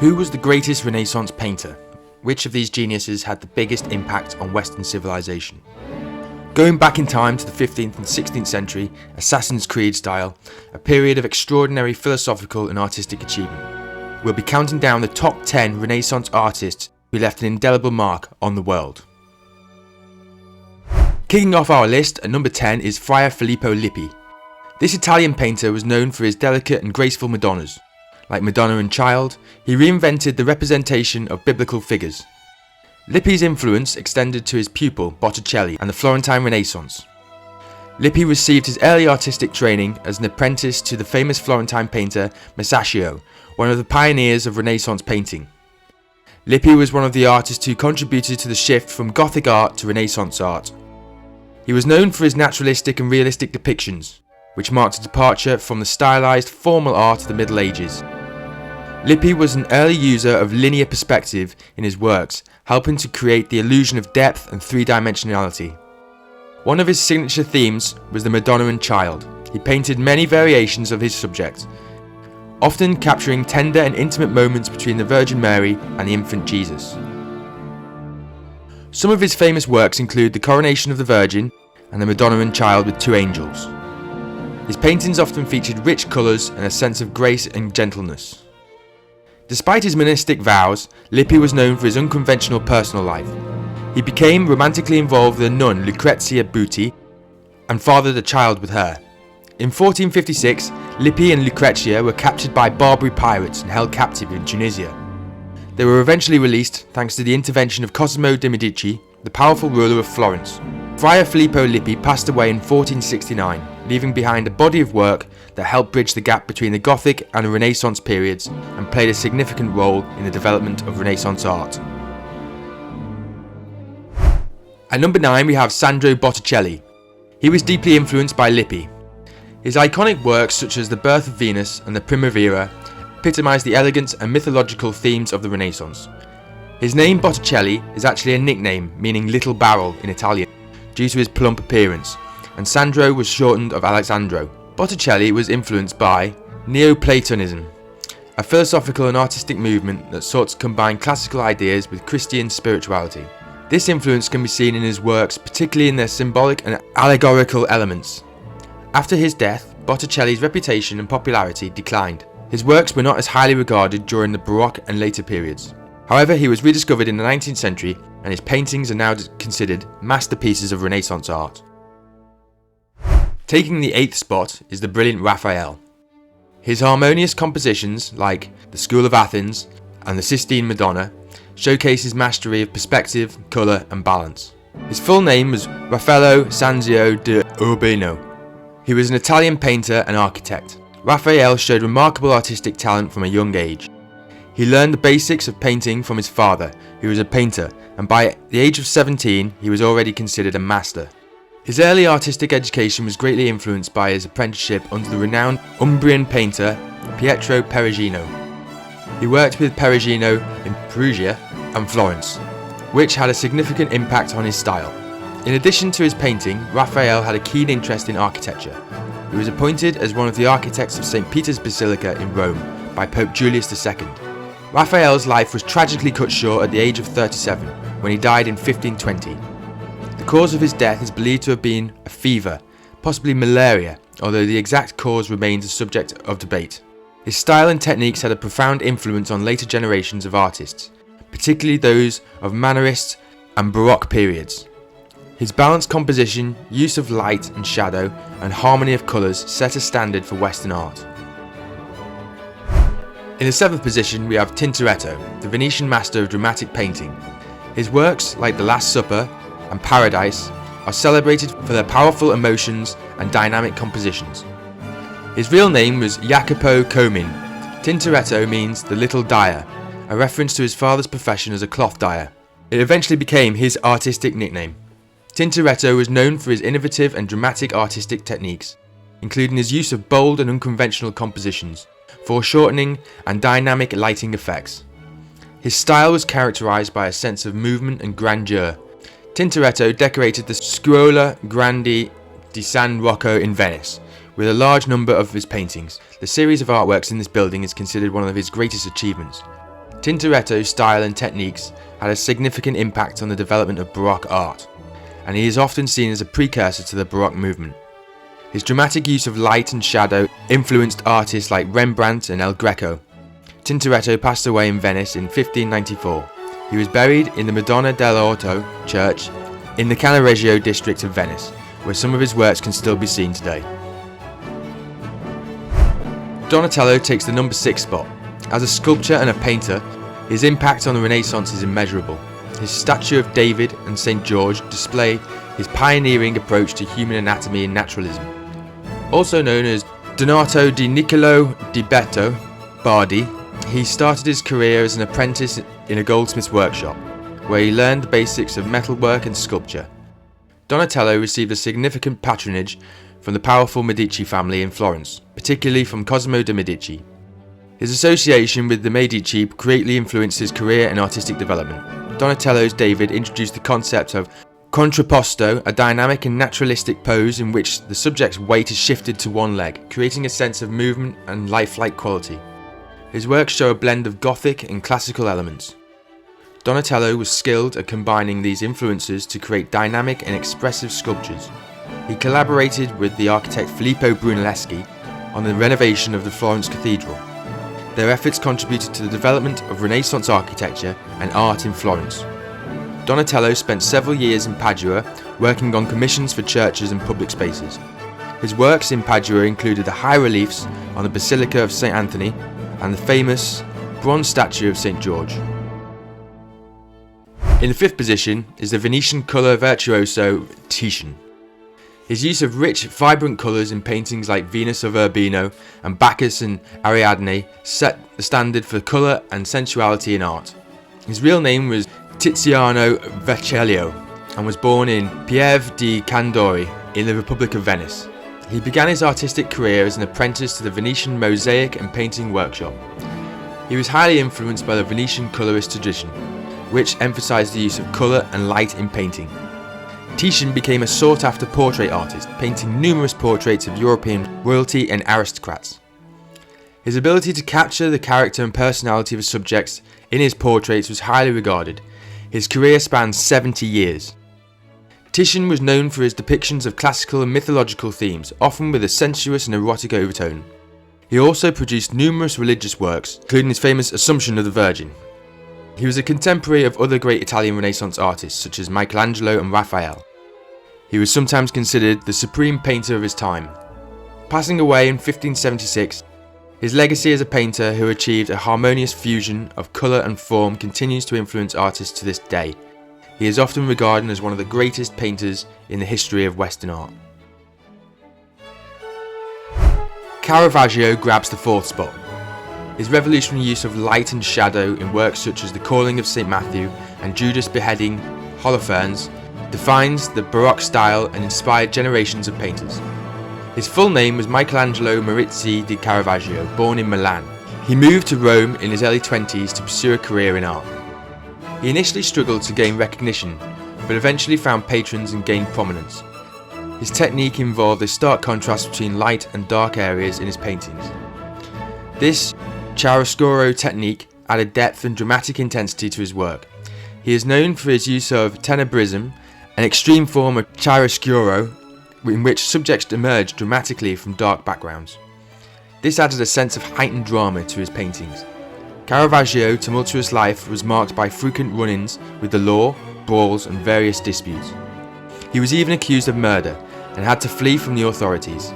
Who was the greatest Renaissance painter? Which of these geniuses had the biggest impact on Western civilization? Going back in time to the 15th and 16th century, Assassin's Creed style, a period of extraordinary philosophical and artistic achievement, we'll be counting down the top 10 Renaissance artists who left an indelible mark on the world. Kicking off our list at number 10 is Fra Filippo Lippi. This Italian painter was known for his delicate and graceful Madonnas. Like Madonna and Child, he reinvented the representation of biblical figures. Lippi's influence extended to his pupil Botticelli and the Florentine Renaissance. Lippi received his early artistic training as an apprentice to the famous Florentine painter Masaccio, one of the pioneers of Renaissance painting. Lippi was one of the artists who contributed to the shift from Gothic art to Renaissance art. He was known for his naturalistic and realistic depictions, which marked a departure from the stylized formal art of the Middle Ages. Lippi was an early user of linear perspective in his works, helping to create the illusion of depth and three-dimensionality. One of his signature themes was the Madonna and Child. He painted many variations of his subject, often capturing tender and intimate moments between the Virgin Mary and the infant Jesus. Some of his famous works include the Coronation of the Virgin and the Madonna and Child with two angels. His paintings often featured rich colours and a sense of grace and gentleness. Despite his monastic vows, Lippi was known for his unconventional personal life. He became romantically involved with a nun, Lucrezia Buti, and fathered a child with her. In 1456, Lippi and Lucrezia were captured by Barbary pirates and held captive in Tunisia. They were eventually released thanks to the intervention of Cosimo de' Medici, the powerful ruler of Florence. Fra Filippo Lippi passed away in 1469, leaving behind a body of work that helped bridge the gap between the Gothic and the Renaissance periods and played a significant role in the development of Renaissance art. At number 9 we have Sandro Botticelli. He was deeply influenced by Lippi. His iconic works such as The Birth of Venus and The Primavera epitomise the elegance and mythological themes of the Renaissance. His name Botticelli is actually a nickname meaning little barrel in Italian, due to his plump appearance, and Sandro was shortened of Alessandro. Botticelli was influenced by Neoplatonism, a philosophical and artistic movement that sought to combine classical ideas with Christian spirituality. This influence can be seen in his works, particularly in their symbolic and allegorical elements. After his death, Botticelli's reputation and popularity declined. His works were not as highly regarded during the Baroque and later periods. However, he was rediscovered in the 19th century, and his paintings are now considered masterpieces of Renaissance art. Taking the 8th spot is the brilliant Raphael. His harmonious compositions, like The School of Athens and the Sistine Madonna, showcase his mastery of perspective, colour and balance. His full name was Raffaello Sanzio de Urbino. He was an Italian painter and architect. Raphael showed remarkable artistic talent from a young age. He learned the basics of painting from his father, who was a painter, and by the age of 17 he was already considered a master. His early artistic education was greatly influenced by his apprenticeship under the renowned Umbrian painter Pietro Perugino. He worked with Perugino in Perugia and Florence, which had a significant impact on his style. In addition to his painting, Raphael had a keen interest in architecture. He was appointed as one of the architects of St. Peter's Basilica in Rome by Pope Julius II. Raphael's life was tragically cut short at the age of 37, when he died in 1520. The cause of his death is believed to have been a fever, possibly malaria, although the exact cause remains a subject of debate. His style and techniques had a profound influence on later generations of artists, particularly those of Mannerist and Baroque periods. His balanced composition, use of light and shadow, and harmony of colours set a standard for Western art. In the 7th position we have Tintoretto, the Venetian master of dramatic painting. His works, like The Last Supper and Paradise, are celebrated for their powerful emotions and dynamic compositions. His real name was Jacopo Comin. Tintoretto means the little dyer, a reference to his father's profession as a cloth dyer. It eventually became his artistic nickname. Tintoretto was known for his innovative and dramatic artistic techniques, including his use of bold and unconventional compositions, foreshortening and dynamic lighting effects. His style was characterized by a sense of movement and grandeur. Tintoretto decorated the Scuola Grande di San Rocco in Venice with a large number of his paintings. The series of artworks in this building is considered one of his greatest achievements. Tintoretto's style and techniques had a significant impact on the development of Baroque art, and he is often seen as a precursor to the Baroque movement. His dramatic use of light and shadow influenced artists like Rembrandt and El Greco. Tintoretto passed away in Venice in 1594. He was buried in the Madonna dell'Orto church in the Caravaggio district of Venice, where some of his works can still be seen today. Donatello takes the number 6 spot. As a sculptor and a painter, his impact on the Renaissance is immeasurable. His statue of David and St. George display his pioneering approach to human anatomy and naturalism. Also known as Donato di Niccolo di Beto Bardi, he started his career as an apprentice in a goldsmith's workshop, where he learned the basics of metalwork and sculpture. Donatello received a significant patronage from the powerful Medici family in Florence, particularly from Cosimo de' Medici. His association with the Medici greatly influenced his career and artistic development. Donatello's David introduced the concept of contrapposto, a dynamic and naturalistic pose in which the subject's weight is shifted to one leg, creating a sense of movement and lifelike quality. His works show a blend of Gothic and classical elements. Donatello was skilled at combining these influences to create dynamic and expressive sculptures. He collaborated with the architect Filippo Brunelleschi on the renovation of the Florence Cathedral. Their efforts contributed to the development of Renaissance architecture and art in Florence. Donatello spent several years in Padua working on commissions for churches and public spaces. His works in Padua included the high reliefs on the Basilica of St. Anthony and the famous bronze statue of St. George. In the 5th position is the Venetian colour virtuoso Titian. His use of rich, vibrant colours in paintings like Venus of Urbino and Bacchus and Ariadne set the standard for colour and sensuality in art. His real name was Tiziano Vecellio and was born in Pieve di Candori in the Republic of Venice. He began his artistic career as an apprentice to the Venetian mosaic and painting workshop. He was highly influenced by the Venetian colourist tradition, which emphasised the use of colour and light in painting. Titian became a sought-after portrait artist, painting numerous portraits of European royalty and aristocrats. His ability to capture the character and personality of his subjects in his portraits was highly regarded. His career spanned 70 years. Titian was known for his depictions of classical and mythological themes, often with a sensuous and erotic overtone. He also produced numerous religious works, including his famous Assumption of the Virgin. He was a contemporary of other great Italian Renaissance artists such as Michelangelo and Raphael. He was sometimes considered the supreme painter of his time. Passing away in 1576, his legacy as a painter who achieved a harmonious fusion of colour and form continues to influence artists to this day. He is often regarded as one of the greatest painters in the history of Western art. Caravaggio grabs the 4th spot. His revolutionary use of light and shadow in works such as The Calling of St. Matthew and Judas beheading Holofernes defines the Baroque style and inspired generations of painters. His full name was Michelangelo Marizzi di Caravaggio, born in Milan. He moved to Rome in his early 20s to pursue a career in art. He initially struggled to gain recognition, but eventually found patrons and gained prominence. His technique involved a stark contrast between light and dark areas in his paintings. This chiaroscuro technique added depth and dramatic intensity to his work. He is known for his use of tenebrism, an extreme form of chiaroscuro in which subjects emerge dramatically from dark backgrounds. This added a sense of heightened drama to his paintings. Caravaggio's tumultuous life was marked by frequent run-ins with the law, brawls and various disputes. He was even accused of murder and had to flee from the authorities.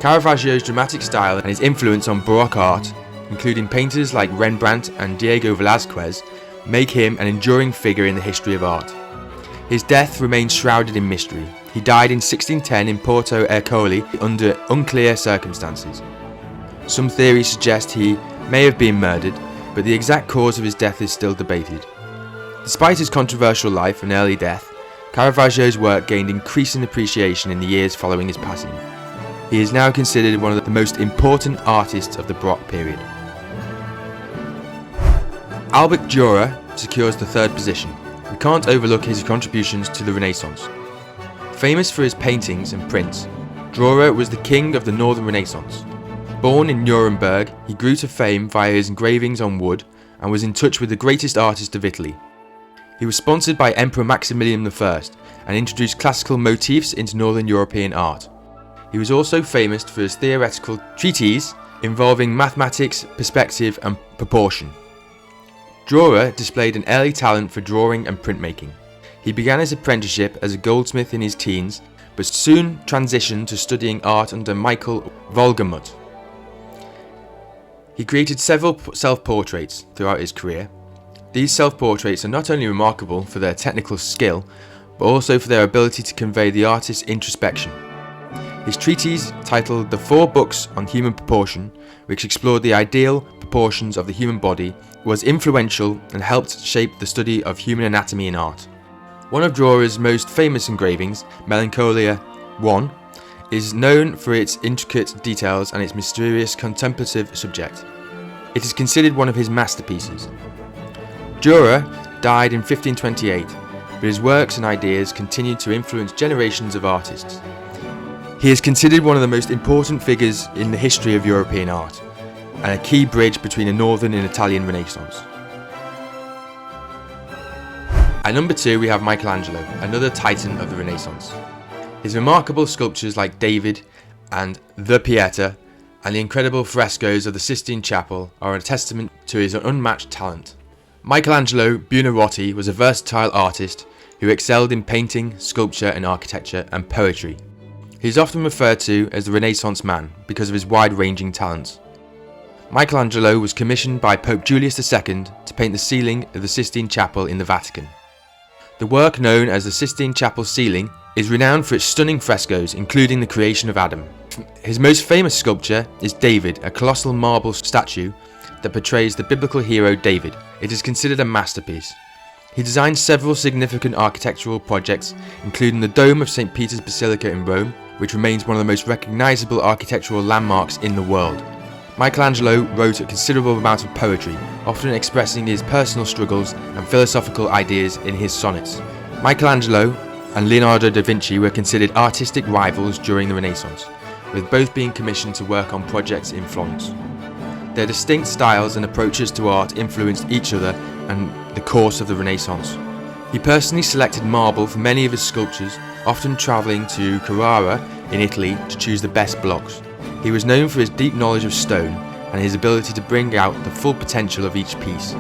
Caravaggio's dramatic style and his influence on Baroque art, including painters like Rembrandt and Diego Velázquez, make him an enduring figure in the history of art. His death remains shrouded in mystery. He died in 1610 in Porto Ercole under unclear circumstances. Some theories suggest he may have been murdered, but the exact cause of his death is still debated. Despite his controversial life and early death, Caravaggio's work gained increasing appreciation in the years following his passing. He is now considered one of the most important artists of the Baroque period. Albert Dürer secures the 3rd position. We can't overlook his contributions to the Renaissance. Famous for his paintings and prints, Dürer was the king of the Northern Renaissance. Born in Nuremberg, he grew to fame via his engravings on wood and was in touch with the greatest artists of Italy. He was sponsored by Emperor Maximilian I and introduced classical motifs into Northern European art. He was also famous for his theoretical treatises involving mathematics, perspective and proportion. Dürer displayed an early talent for drawing and printmaking. He began his apprenticeship as a goldsmith in his teens, but soon transitioned to studying art under Michael Wohlgemuth. He created several self-portraits throughout his career. These self-portraits are not only remarkable for their technical skill, but also for their ability to convey the artist's introspection. His treatise, titled The 4 Books on Human Proportion, which explored the ideal proportions of the human body, was influential and helped shape the study of human anatomy in art. One of Dürer's most famous engravings, Melancholia I, is known for its intricate details and its mysterious contemplative subject. It is considered one of his masterpieces. Dürer died in 1528, but his works and ideas continued to influence generations of artists. He is considered one of the most important figures in the history of European art, and a key bridge between the Northern and Italian Renaissance. At number 2 we have Michelangelo, another titan of the Renaissance. His remarkable sculptures like David and the Pieta and the incredible frescoes of the Sistine Chapel are a testament to his unmatched talent. Michelangelo Buonarroti was a versatile artist who excelled in painting, sculpture and architecture and poetry. He is often referred to as the Renaissance man because of his wide-ranging talents. Michelangelo was commissioned by Pope Julius II to paint the ceiling of the Sistine Chapel in the Vatican. The work, known as the Sistine Chapel ceiling, is renowned for its stunning frescoes, including the creation of Adam. His most famous sculpture is David, a colossal marble statue that portrays the biblical hero David. It is considered a masterpiece. He designed several significant architectural projects, including the Dome of St. Peter's Basilica in Rome, which remains one of the most recognizable architectural landmarks in the world. Michelangelo wrote a considerable amount of poetry, often expressing his personal struggles and philosophical ideas in his sonnets. Michelangelo and Leonardo Da Vinci were considered artistic rivals during the Renaissance, with both being commissioned to work on projects in Florence. Their distinct styles and approaches to art influenced each other and the course of the Renaissance. He personally selected marble for many of his sculptures, often travelling to Carrara in Italy to choose the best blocks. He was known for his deep knowledge of stone and his ability to bring out the full potential of each piece.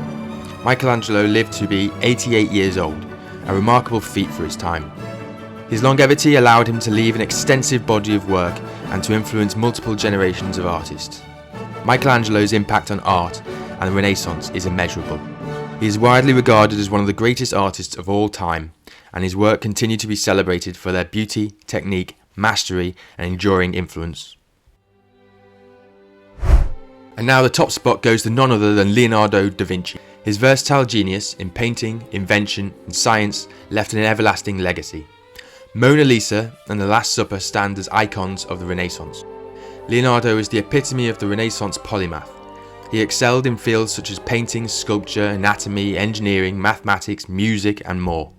Michelangelo lived to be 88 years old, a remarkable feat for his time. His longevity allowed him to leave an extensive body of work and to influence multiple generations of artists. Michelangelo's impact on art and the Renaissance is immeasurable. He is widely regarded as one of the greatest artists of all time, and his work continued to be celebrated for their beauty, technique, mastery, and enduring influence. And now the top spot goes to none other than Leonardo da Vinci. His versatile genius in painting, invention, and science left an everlasting legacy. Mona Lisa and The Last Supper stand as icons of the Renaissance. Leonardo is the epitome of the Renaissance polymath. He excelled in fields such as painting, sculpture, anatomy, engineering, mathematics, music, and more.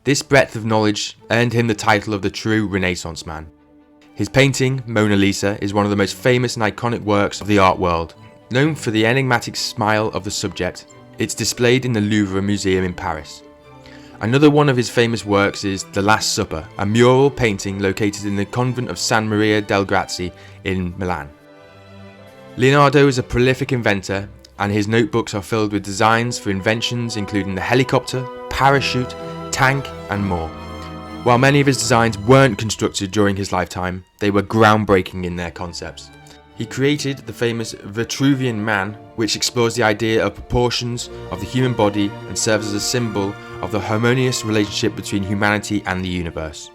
This breadth of knowledge earned him the title of the true Renaissance man. His painting, Mona Lisa, is one of the most famous and iconic works of the art world. Known for the enigmatic smile of the subject, it's displayed in the Louvre Museum in Paris. Another one of his famous works is The Last Supper, a mural painting located in the convent of San Maria del Grazie in Milan. Leonardo is a prolific inventor, and his notebooks are filled with designs for inventions including the helicopter, parachute, tank, and more. While many of his designs weren't constructed during his lifetime, they were groundbreaking in their concepts. He created the famous Vitruvian Man, which explores the idea of proportions of the human body and serves as a symbol of the harmonious relationship between humanity and the universe.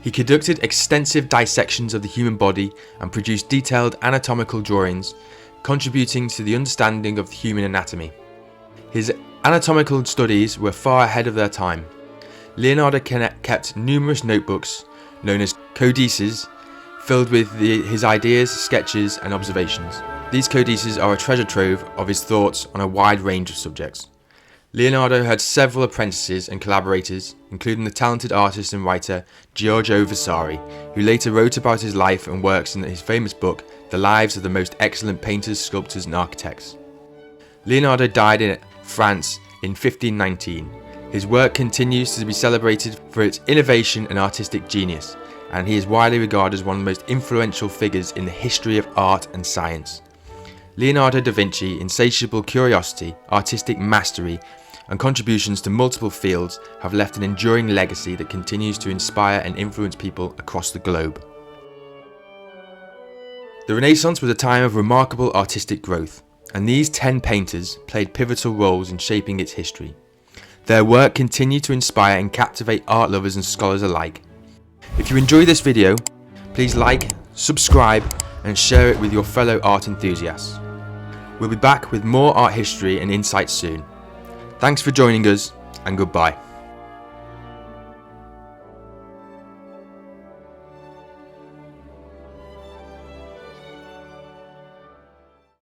He conducted extensive dissections of the human body and produced detailed anatomical drawings, contributing to the understanding of the human anatomy. His anatomical studies were far ahead of their time. Leonardo kept numerous notebooks, known as codices, filled with his ideas, sketches, and observations. These codices are a treasure trove of his thoughts on a wide range of subjects. Leonardo had several apprentices and collaborators, including the talented artist and writer Giorgio Vasari, who later wrote about his life and works in his famous book, The Lives of the Most Excellent Painters, Sculptors and Architects. Leonardo died in France in 1519. His work continues to be celebrated for its innovation and artistic genius, and he is widely regarded as one of the most influential figures in the history of art and science. Leonardo da Vinci's insatiable curiosity, artistic mastery, and contributions to multiple fields have left an enduring legacy that continues to inspire and influence people across the globe. The Renaissance was a time of remarkable artistic growth, and these 10 painters played pivotal roles in shaping its history. Their work continued to inspire and captivate art lovers and scholars alike. If you enjoyed this video, please like, subscribe, and share it with your fellow art enthusiasts. We'll be back with more art history and insights soon. Thanks for joining us, and goodbye.